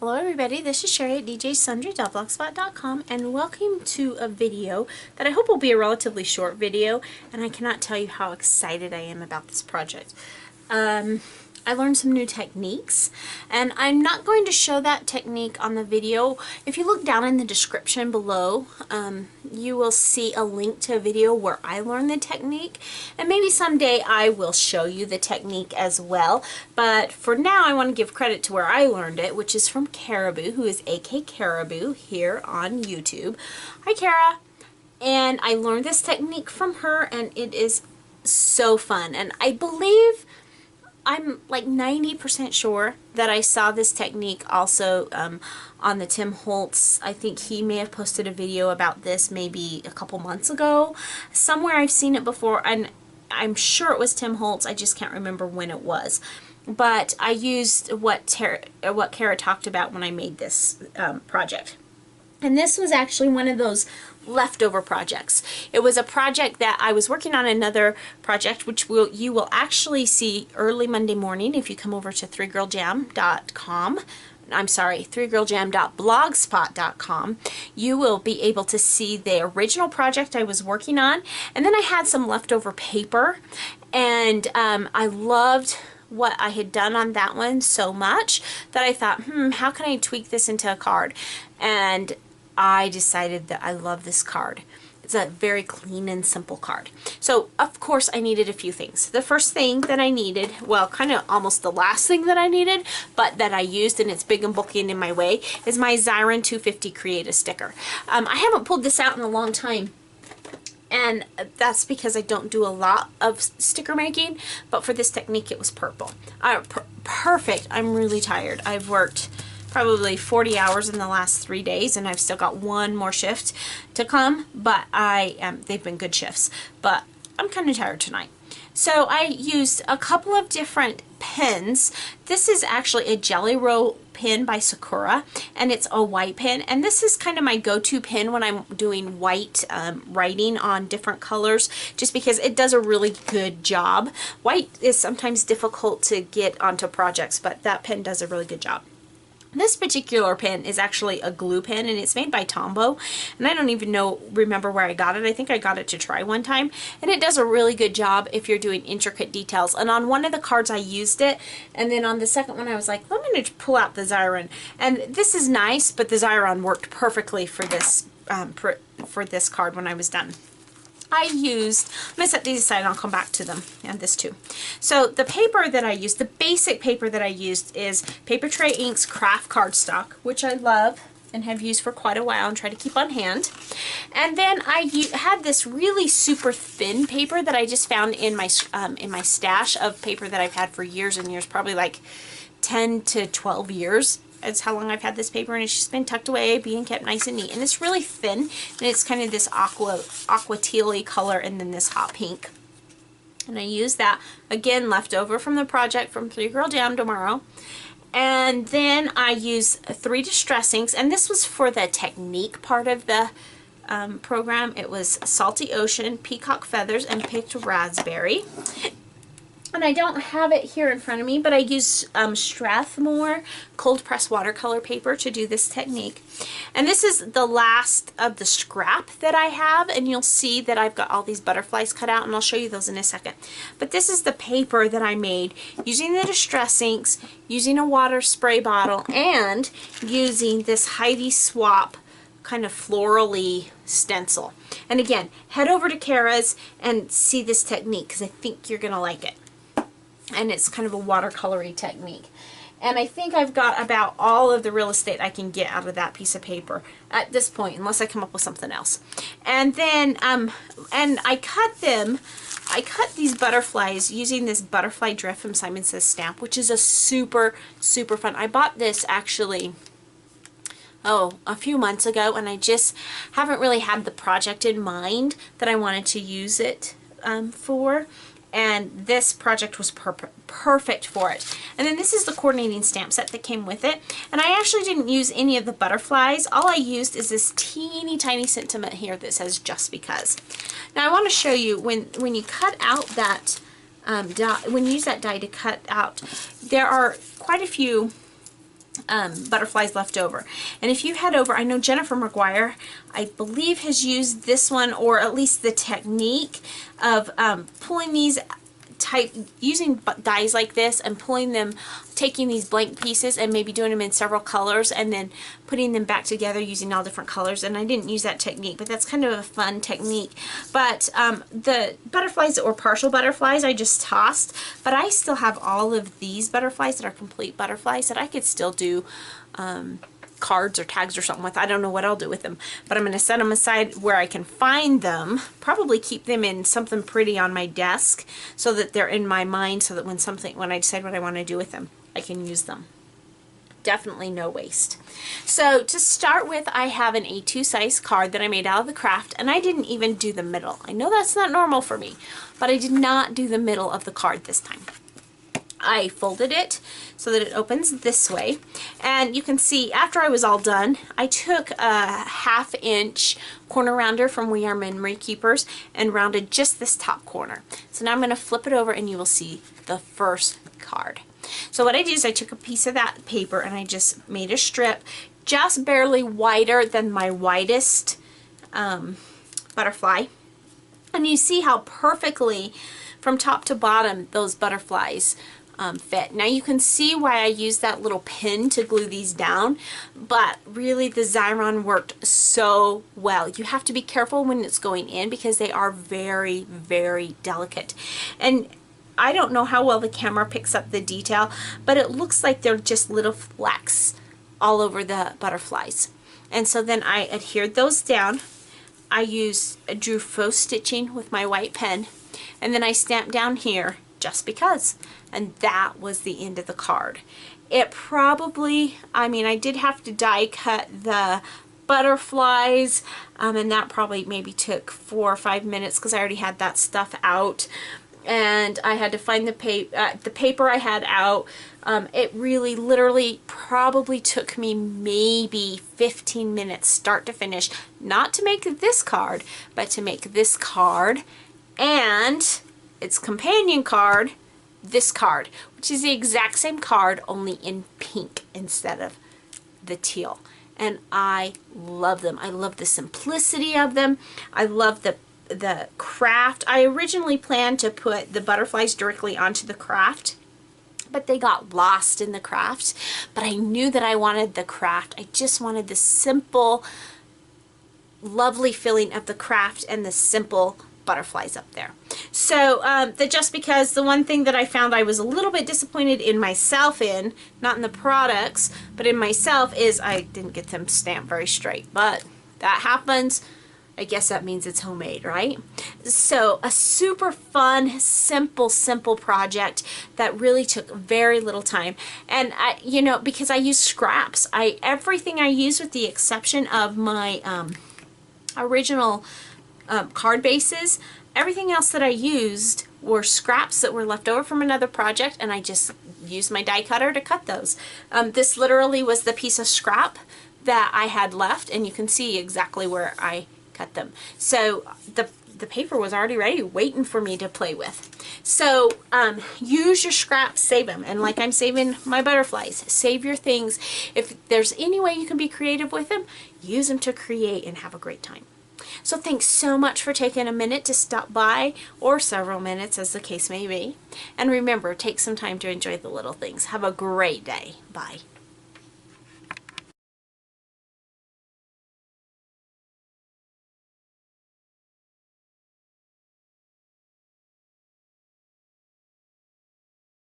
Hello everybody, this is Cheri at djsundry.blogspot.com and welcome to a video that I hope will be a relatively short video, and I cannot tell you how excited I am about this project. I learned some new techniques, and I'm not going to show that technique on the video. If you look down in the description below, you will see a link to a video where I learned the technique, and maybe someday I will show you the technique as well. But for now, I want to give credit to where I learned it, which is from Caribou, who is AK Caribou here on YouTube. Hi Kara! And I learned this technique from her, and it is so fun. And I believe, I'm like 90% sure that I saw this technique also on the Tim Holtz. I think he may have posted a video about this maybe a couple months ago. Somewhere I've seen it before, and I'm sure it was Tim Holtz. I just can't remember when it was. But I used what Kara talked about when I made this project. And this was actually one of those leftover projects. It was a project that I was working on, another project which you will actually see early Monday morning if you come over to 3girljam.com. I'm sorry, 3girljam.blogspot.com. You will be able to see the original project I was working on, and then I had some leftover paper, and I loved what I had done on that one so much that I thought, how can I tweak this into a card? And I decided that I love this card. It's a very clean and simple card. So, of course, I needed a few things. The first thing that I needed, well, kind of almost the last thing that I needed, but that I used, and it's big and bulky and in my way, is my Xyron 250 Create a Sticker. I haven't pulled this out in a long time, and that's because I don't do a lot of sticker making, but for this technique it was perfect. I'm really tired. I've worked probably 40 hours in the last 3 days, and I've still got one more shift to come, but they've been good shifts, but I'm kind of tired tonight. So I used a couple of different pens. This is actually a Jelly Roll pen by Sakura, and it's a white pen, and this is kind of my go-to pen when I'm doing white writing on different colors, just because it does a really good job. White is sometimes difficult to get onto projects, but that pen does a really good job. This particular pen is actually a glue pen, and it's made by Tombow, and I don't even remember where I got it. I think I got it to try one time, and it does a really good job if you're doing intricate details. And on one of the cards I used it, and then on the second one I was like, I'm going to pull out the Xyron. And this is nice, but the Xyron worked perfectly for this card when I was done. I'm going to set these aside and I'll come back to them, and this too. So the paper that I used, the basic paper that I used, is Paper Tray Inks Craft Cardstock, which I love and have used for quite a while and try to keep on hand. And then I had this really super thin paper that I just found in my stash of paper that I've had for years and years, probably like 10 to 12 years. It's how long I've had this paper, and it's just been tucked away, being kept nice and neat. And it's really thin, and it's kind of this aqua teal-y color, and then this hot pink. And I use that, again, left over from the project from 3 Girl Jam tomorrow. And then I use 3 distress inks, and this was for the technique part of the program. It was Salty Ocean, Peacock Feathers, and Picked Raspberry. And I don't have it here in front of me, but I use Strathmore cold press watercolor paper to do this technique. And this is the last of the scrap that I have, and you'll see that I've got all these butterflies cut out, and I'll show you those in a second. But this is the paper that I made using the distress inks, using a water spray bottle, and using this Heidi Swap kind of florally stencil. And again, head over to Kara's and see this technique, because I think you're going to like it. And it's kind of a watercolory technique. And I think I've got about all of the real estate I can get out of that piece of paper at this point, unless I come up with something else. And then, and I cut these butterflies using this butterfly drift from Simon Says Stamp, which is a super, super fun. I bought this actually, a few months ago, and I just haven't really had the project in mind that I wanted to use it for. And this project was perfect for it. And then this is the coordinating stamp set that came with it. And I actually didn't use any of the butterflies. All I used is this teeny tiny sentiment here that says "just because." Now I want to show you when you cut out that die, when you use that die to cut out, there are quite a few butterflies left over. And if you head over, I know Jennifer McGuire, I believe, has used this one, or at least the technique of pulling these using dies like this and pulling them, taking these blank pieces and maybe doing them in several colors and then putting them back together using all different colors. And I didn't use that technique, but that's kind of a fun technique. But the butterflies or partial butterflies I just tossed, but I still have all of these butterflies that are complete butterflies that I could still do cards or tags or something with. I don't know what I'll do with them, but I'm going to set them aside where I can find them, probably keep them in something pretty on my desk so that they're in my mind, so that when I decide what I want to do with them, I can use them. Definitely no waste. So to start with, I have an A2 size card that I made out of the craft, and I didn't even do the middle. I know that's not normal for me, but I did not do the middle of the card this time. I folded it so that it opens this way, and you can see after I was all done, I took a 1/2 inch corner rounder from We Are Memory Keepers and rounded just this top corner. So now I'm going to flip it over and you will see the first card. So what I did is I took a piece of that paper and I just made a strip just barely wider than my widest butterfly, and you see how perfectly from top to bottom those butterflies fit. Now you can see why I used that little pin to glue these down, but really the Xyron worked so well. You have to be careful when it's going in because they are very, very delicate. And I don't know how well the camera picks up the detail, but it looks like they're just little flecks all over the butterflies. And so then I adhered those down. I drew faux stitching with my white pen, and then I stamped down here just because. And that was the end of the card. It probably, I mean, I did have to die cut the butterflies, and that probably maybe took 4 or 5 minutes because I already had that stuff out. And I had to find the paper I had out. It really literally probably took me maybe 15 minutes start to finish, not to make this card, but to make this card and its companion card, this card, which is the exact same card, only in pink instead of the teal. And I love them. I love the simplicity of them. I love the craft. I originally planned to put the butterflies directly onto the craft, but they got lost in the craft. But I knew that I wanted the craft. I just wanted the simple, lovely feeling of the craft and the simple butterflies up there. So just because the one thing that I found I was a little bit disappointed in myself in, not in the products, but in myself, is I didn't get them stamped very straight. But that happens. I guess that means it's homemade, right? So a super fun, simple project that really took very little time. And you know, because I used scraps, everything I used with the exception of my original card bases, everything else that I used were scraps that were left over from another project, and I just used my die cutter to cut those. This literally was the piece of scrap that I had left, and you can see exactly where I cut them. So the paper was already ready waiting for me to play with. So use your scraps, save them. And like I'm saving my butterflies, save your things. If there's any way you can be creative with them, use them to create and have a great time. So thanks so much for taking a minute to stop by, or several minutes as the case may be. And remember, take some time to enjoy the little things. Have a great day. Bye.